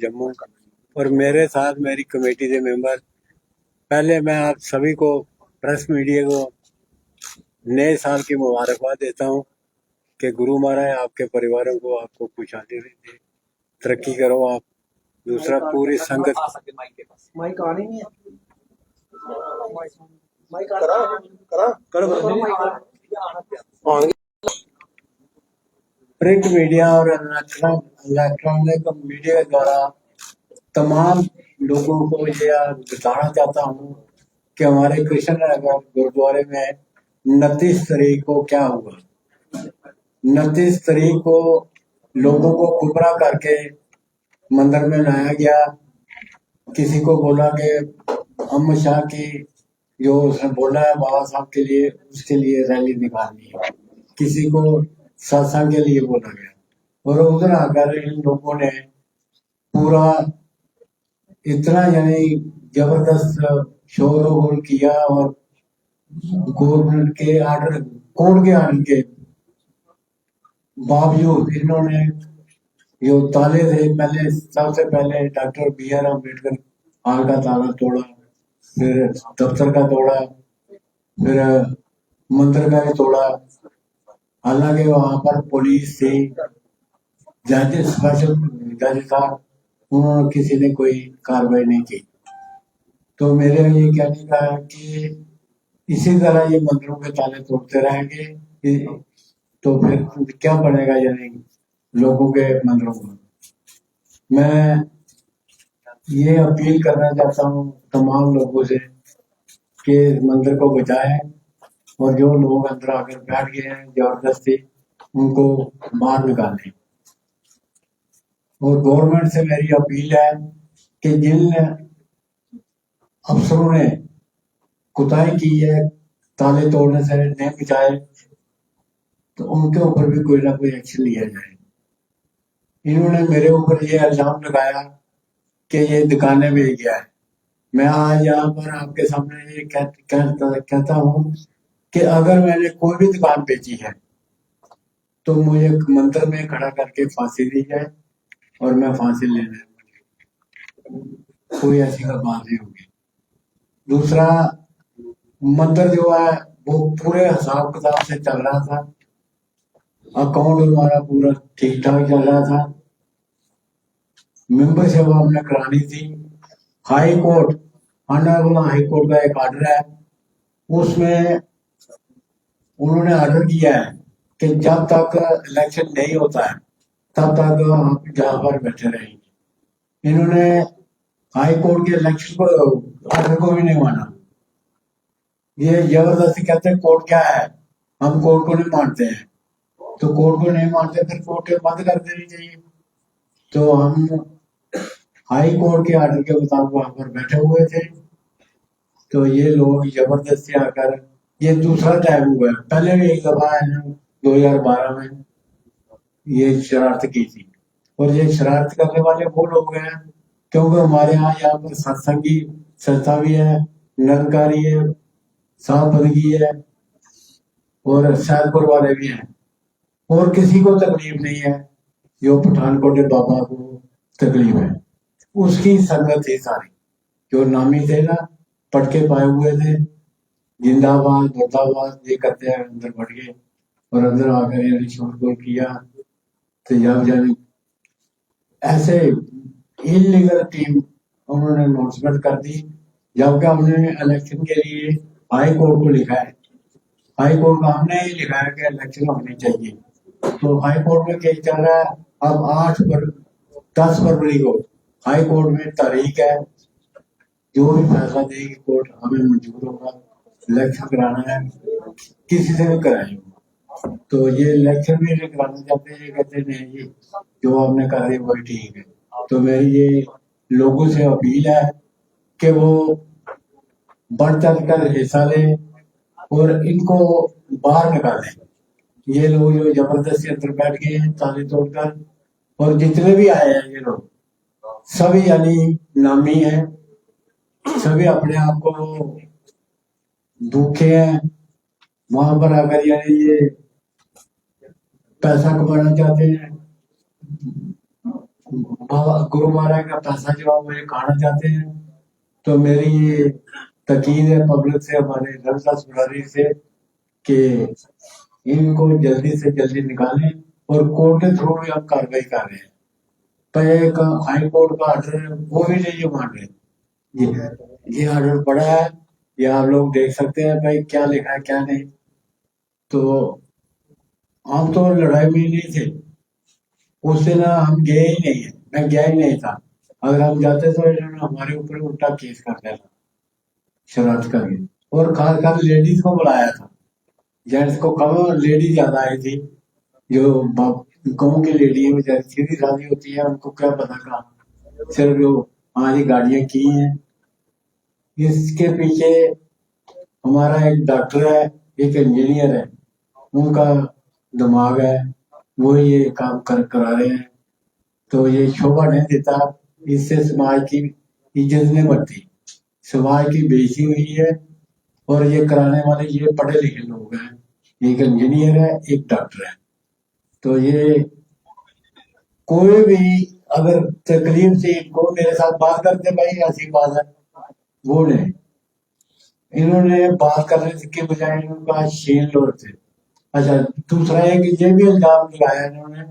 जम्मू और मेरे साथ मेरी कमेटी के मेंबर। पहले मैं आप सभी को, प्रेस मीडिया को, नए साल की मुबारकबाद देता हूं कि गुरु महाराज आपके परिवारों को, आपको खुशहाली दे, तरक्की करो आप। दूसरा, पूरी संगत माइक आ नहीं है। माइक प्रिंट मीडिया और इलेक्ट्रॉनिक मीडिया द्वारा तमाम लोगों को ये बताना चाहता हूँ कि हमारे कृष्ण नगर गुरुद्वारे में 29 तारीख को क्या हुआ। 29 तारीख को लोगों को गुमराह करके मंदिर में लाया गया। किसी को बोला कि अमित शाह की जो उसने बोला है बाबा साहब के लिए, उसके लिए रैली निकालनी है। किसी को सत्संग के लिए बोला गया और उधर आकर इन लोगों ने पूरा इतना यानी जबरदस्त शोर किया और गवर्नमेंट के आर्डर, कोर्ट के आर्डर के बावजूद इन्होंने जो ताले थे, पहले सबसे पहले डॉक्टर BR अम्बेडकर हाल का ताला तोड़ा, फिर दफ्तर का तोड़ा, फिर मंदिर का भी तोड़ा। हालांकि वहां पर पुलिस थी, जज, स्पेशल जज था, उन्होंने किसी ने कोई कार्रवाई नहीं की। तो मेरे ये कहने का है कि इसी तरह ये मंदिरों के ताले तोड़ते रहेंगे तो फिर क्या बनेगा यानी लोगों के मंदिरों को। मैं ये अपील करना चाहता हूँ तमाम लोगों से कि मंदिर को बचाएं और जो लोग अंदर आकर बैठ गए हैं जबरदस्ती, उनको बाहर निकालें। और गवर्नमेंट से मेरी अपील है कि जिन अफसरों ने कुताही की है, ताले तोड़ने से नहीं बचाए, तो उनके ऊपर भी कोई ना कोई एक्शन लिया जाए। इन्होंने मेरे ऊपर ये इल्जाम लगाया कि ये दुकानें बेच गया है। मैं आज यहाँ पर आपके सामने ये कहता हूँ कि अगर मैंने कोई भी दुकान बेची है तो मुझे मंदिर में खड़ा करके फांसी दी जाए और मैं फांसी ले लूं, कोई ऐसी का बात नहीं होगी। दूसरा, मंदिर जो है वो पूरे हिसाब किताब से चल रहा था, अकाउंट हमारा पूरा ठीक ठाक चल रहा था, मेंबरशिप हमने करानी थी। High court, honourable high court का एक आर्डर है, उसमें उन्होंने ऑर्डर किया है कि जब तक इलेक्शन नहीं होता है तब तक हम जहां पर बैठे रहेंगे। इन्होंने हाई कोर्ट के इलेक्शन को, ऑर्डर को भी नहीं माना। ये जबरदस्ती कहते हैं कोर्ट क्या है, हम कोर्ट को नहीं मानते हैं। तो कोर्ट को नहीं मानते फिर कोर्ट बंद कर देनी चाहिए। तो हम हाई कोर्ट के ऑर्डर के मुताबिक वहां पर बैठे हुए थे। तो ये लोग जबरदस्ती आकर, ये दूसरा टाइम हुआ है, पहले भी एक दफा 2012 में ये शरारत की थी। और ये शरारत करने वाले वो लोग हैं क्योंकि हमारे यहाँ पर सत्संगी संस्था भी है, निरंकारी है, साफ बदगी है और सैदपुर वाले भी हैं। और किसी को तकलीफ नहीं है, जो पठानकोट बाबा को तकलीफ है उसकी संगत थी सारी। जो नामी थे ना, पटके पाए हुए थे, जिंदाबाद मुर्दाबाद ये करते हैं, अंदर बढ़ गए और अंदर आकर यानी शोरगुल किया। तो जब जानी ऐसे इलीगल टीम उन्होंने अनाउंसमेंट कर दी, जबकि हमने इलेक्शन के लिए हाई कोर्ट को लिखा है। हाई कोर्ट का हमने ही लिखा है कि इलेक्शन होनी चाहिए। तो हाई कोर्ट में केस चल रहा है। अब 10 फरवरी को हाई कोर्ट में तारीख है, जो भी फैसला देगी कोर्ट हमें मंजूर होगा। इलेक्शन कराना है, किसी से भी कराएंगे। तो ये इलेक्शन भी नहीं कराना चाहते, ये कहते नहीं जी जो आपने कहा है वही ठीक है। तो मेरी ये लोगों से अपील है कि वो बढ़ चढ़ कर हिस्सा लें और इनको बाहर निकालें। ये लोग जो जबरदस्ती अंदर बैठ गए हैं ताले तोड़कर, और जितने भी आए हैं ये लोग सभी यानी नामी हैं, सभी अपने आप को दुखे हैं। वहां पर आकर यानी ये पैसा कमाना चाहते हैं, बाबा गुरु महाराज का पैसा जो आप मुझे खाना चाहते हैं, तो मेरी ये तकीद है पब्लिक से, हमारे रविदास मुरारी से, कि इनको जल्दी से जल्दी निकालें, और कोर्ट के थ्रू भी हम कार्रवाई कर रहे हैं। पर एक हाई कोर्ट का ऑर्डर है, वो भी नहीं मान रहे। ये ऑर्डर पड़ा है, ये आप लोग देख सकते हैं भाई क्या लिखा है क्या नहीं। तो हम तो लड़ाई में नहीं थे उस दिन, हम गए ही नहीं है, मैं गया ही नहीं था। अगर हम जाते तो इन्होंने हमारे ऊपर उल्टा केस कर दिया था शरारत करके, और खास खास लेडीज को बुलाया था, जेंट्स को कम, लेडीज ज्यादा आई थी। जो गाँव की लेडी है, वो सीधी सादी होती है, उनको क्या पता कहा, सिर्फ जो हमारी गाड़ियां की हैं। इसके पीछे हमारा एक डॉक्टर है, एक इंजीनियर है, उनका दिमाग है, वो ये काम करा रहे हैं। तो ये शोभा नहीं देता, इससे समाज की इज्जत नहीं बढ़ती, समाज की बेइज्जती हुई है। और ये कराने वाले ये पढ़े लिखे लोग हैं, एक इंजीनियर है एक डॉक्टर है। तो ये कोई भी अगर तकलीफ से इनको मेरे साथ बात करते, भाई ऐसी बात है, वो नहीं, इन्होंने बात करने के बजाय इनका शेल लौटते। अच्छा, दूसरा एक ये भी इल्जाम लगाया इन्होंने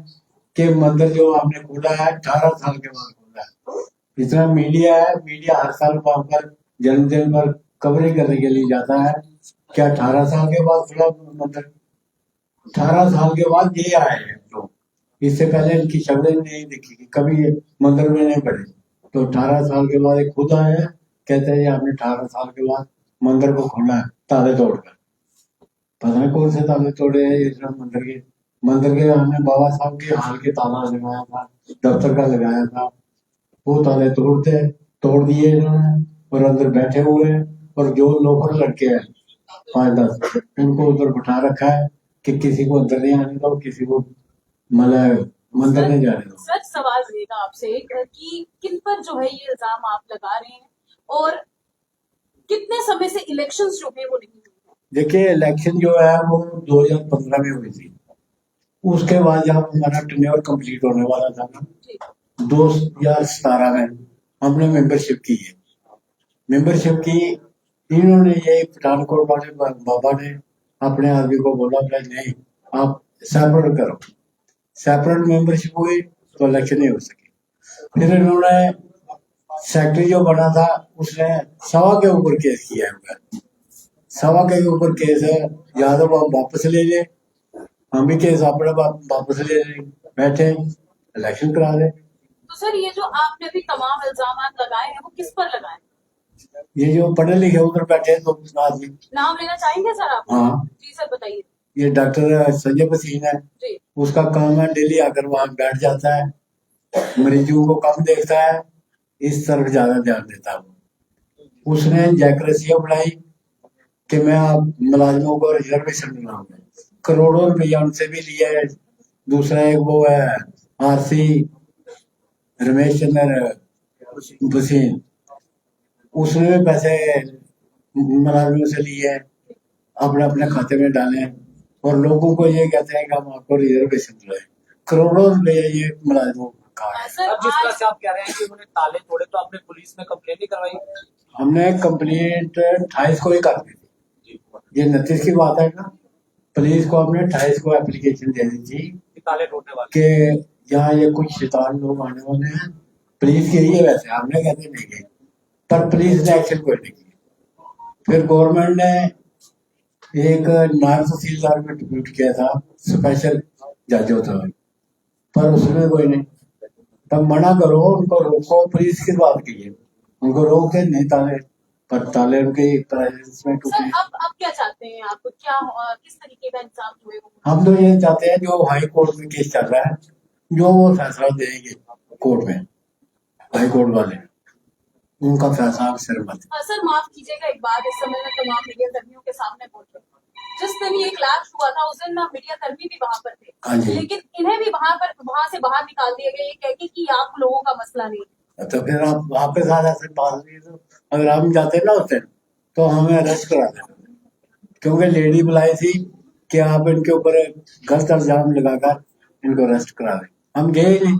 कि मंदिर जो आपने खोला है 18 साल के बाद खोला है। इतना मीडिया है, मीडिया हर साल वहां पर जन्मदिन पर कवरेज करने के लिए जाता है, क्या 18 साल के बाद खुला मंदिर? 18 साल के बाद ये आए हैं लोग, इससे पहले इनकी शक्ल नहीं दिखी कि कभी ये मंदिर में नहीं पड़े। तो 18 साल के बाद एक खुद आए हैं, कहते हैं ये आपने 18 साल के बाद मंदिर को खोला है ताले तोड़कर। पता नहीं कौन से ताले तोड़े हैं इस मंदिर के हमने बाबा साहब के हाल के ताला लगाया था, दफ्तर का लगाया था, वो ताले तोड़ दिए इन्होंने, और अंदर बैठे हुए हैं। और जो लोफर लड़के हैं 5-10, उनको उधर बिठा रखा है कि किसी को अंदर नहीं आने दो, किसी को मतलब मंदिर नहीं जाने दो। सर सवाल रहेगा आपसे कि किन पर जो है ये इल्जाम आप लगा रहे हैं, और कितने समय से इलेक्शंस जो है वो नहीं हुए हैं? देखिए, इलेक्शन जो है वो 2015 में हुई थी, उसके बाद जब हमारा टेन्योर कंप्लीट होने वाला था ना, 2017 में हमने मेंबरशिप की है। मेंबरशिप की, इन्होंने ये पठानकोट वाले बाबा ने अपने आदमी को बोला भाई नहीं, आप सेपरेट करो। सेपरेट मेंबरशिप हुई तो इलेक्शन नहीं हो सकी। फिर इन्होंने सेक्रेटरी जो बना था, उसने सवा के ऊपर केस किया है, सवा के ऊपर केस है, या तो आप वापस ले ले, हम भी केस अपने वापस ले ले, बैठे इलेक्शन करा दे। तो सर ये जो आपने अभी तमाम इल्जाम लगाए हैं वो किस पर लगाए? ये जो पढ़े लिखे उधर बैठे हैं 2 आदमी, नाम लेना चाहेंगे सर आप? हाँ जी सर बताइए। ये डॉक्टर संजय पसीन है, जी। उसका काम है डेली आकर वहां बैठ जाता है, मरीजों को कम देखता है, इस तरफ ज्यादा ध्यान देता है। उसने जैक्रेसिया बढ़ाई कि मैं आप मुलाजिमों को रिजर्वेशन दिलाऊंगा, करोड़ों रुपया उनसे भी लिया है। दूसरा एक वो है आरसी रमेश चंद्र भसीन, उसने भी पैसे मुलाजिमों से लिए हैं, अपने अपने खाते में डाले हैं, और लोगों को ये कहते हैं कि हम आपको रिजर्वेशन दिलाए। करोड़ों रुपया ये मुलाजिमों को खा है। सर अब जिस तरह से आप कह रहे हैं कि उन्होंने ताले तोड़े, तो आपने पुलिस में कंप्लेंट नहीं करवाई? हमने कंप्लेंट 28 को ही कर दी थी, ये 29 की बात है ना, पुलिस को हमने 28 को एप्लीकेशन दे दी थी कि ताले तोड़ने वाले कि यहाँ ये कुछ शैतान लोग आने वाले हैं। पुलिस के ही है, वैसे हमने कहते नहीं गए, पर पुलिस ने एक्शन कोई नहीं किया। फिर गवर्नमेंट ने एक नायब तहसीलदार में डिप्यूट किया था, स्पेशल जज होता है, पर उसमें कोई नहीं। तब मना करो, उनको रोको, पुलिस की बात कीजिए, उनको रोक दे, नहीं ताले, पर ताले उनके प्रेजेंस में सर टूटे। अब क्या चाहते हैं आप, क्या किस तरीके का इंसाफ हुए वो? हम तो ये चाहते हैं जो हाई कोर्ट में केस चल रहा है, जो वो फैसला देंगे कोर्ट में, हाई कोर्ट वाले, उनका फैसला आप सिर मत। सर माफ कीजिएगा, एक बात इस समय में तमाम मीडिया कर्मियों के सामने बोल रही हूँ। जिस दिन ये क्लास हुआ था उस दिन ना मीडिया कर्मी भी वहां पर हाँ थे, जी। लेकिन इन्हें भी वहां से बाहर निकाल दिया गया, ये कह के कि आप लोगों का मसला नहीं है। तो फिर आप वापस आ जाते पास नहीं, तो अगर हम जाते ना होते तो हमें अरेस्ट करा देते, क्योंकि लेडी बुलाई थी कि आप इनके ऊपर गलत इल्जाम लगाकर इनको अरेस्ट करा दें। हम गए ही नहीं,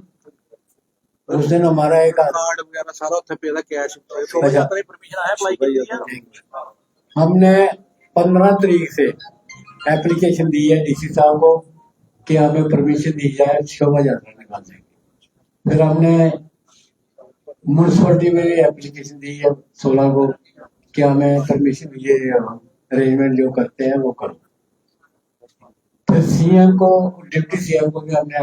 उस दिन हमारा एक कार्ड वगैरह सारा उत्थे पे कैश शोभा यात्रा की परमिशन है अप्लाई की हुई है। हमने 15 तारीख से एप्लीकेशन दी है डीसी साहब को कि हमें परमिशन दी जाए शोभा यात्रा निकालने की। फिर हमने म्यूनसिपलिटी में एप्लीकेशन दी है 16 को कि हमें परमिशन ये अरेंजमेंट जो करते हैं वो करो। फिर सीएम को डिप्टी सीएम को भी हमने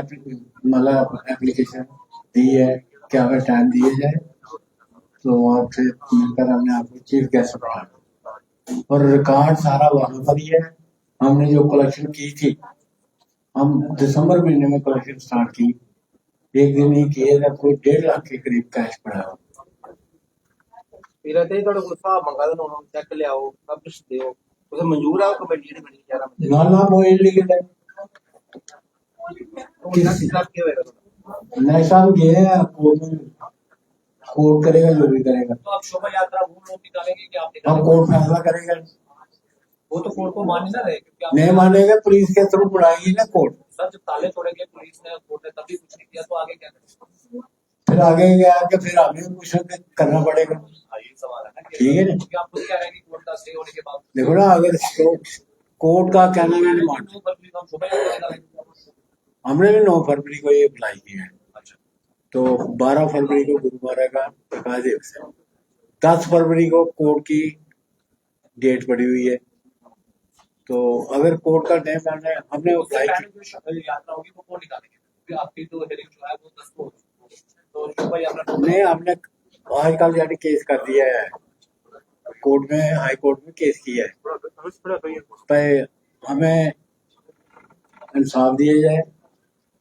मतलब एप्लीकेशन दी है कि हमें टाइम दिया जाए, तो आपसे मिलकर हमने आपको चीफ गेस्ट बनाया और रिकॉर्ड सारा वहां पर ही है। हमने जो कलेक्शन की थी, हम दिसंबर महीने में कलेक्शन स्टार्ट की, एक दिन ही किए थे, कोई 1.5 लाख के करीब कैश पड़ा। फिर ते थोड़ा गुस्सा मंगा दे उन्होंने चेक ले आओ सब कुछ दियो उसे मंजूर है वो कमेटी ने बनी 11 बंदे ना ना वो इलीगल है। तो उनका खिलाफ क्या होएगा नहीं साहब गए हैं कोर्ट में, कोर्ट करेगा जो भी करेगा। तो आप शोभा यात्रा वो लोग निकालेंगे कि आप अब निकालेंगे? कोर्ट फैसला करेगा। वो तो कोर्ट को मान ही ना रहे क्योंकि आप नहीं मानेगा पुलिस के थ्रू बुलाएगी ना कोर्ट। सर जब ताले तोड़ेंगे पुलिस ने कोर्ट ने तभी कुछ नहीं किया तो आगे क्या करेंगे? फिर आगे गया कि फिर हमें कुछ करना पड़ेगा। यही सवाल है ना कि ठीक है ना? क्योंकि आप खुद कह रहे हैं कि कोर्ट का स्टे होने के बाद देखो ना, अगर कोर्ट का कहना मैंने मान, 2 फरवरी को हम शोभा यात्रा निकालेंगे। हमने भी 9 फरवरी को ये अप्लाई किया है, अच्छा तो 12 फरवरी को गुरुवार का प्रकाश दिवस है। 10 फरवरी को कोर्ट की डेट पड़ी हुई है, तो अगर कोर्ट का नहीं मानना है, हमने उससे अप्लाई पहले जो शोभा यात्रा होगी वो कौन निकालेंगे? क्योंकि आपकी जो हेयरिंग जो है वो 10 को होगी। तो शोभा यात्रा नहीं, हमने आजकल जाके केस कर दिया है कोर्ट में, हाई कोर्ट में केस किया है, पर हमें इंसाफ दिया जाए।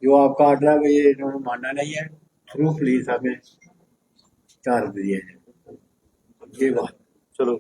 जो आपका ऑर्डर है वो ये इन्होंने मानना नहीं है, थ्रू पुलिस हमें चार्ज दिया जाए, ये बात। चलो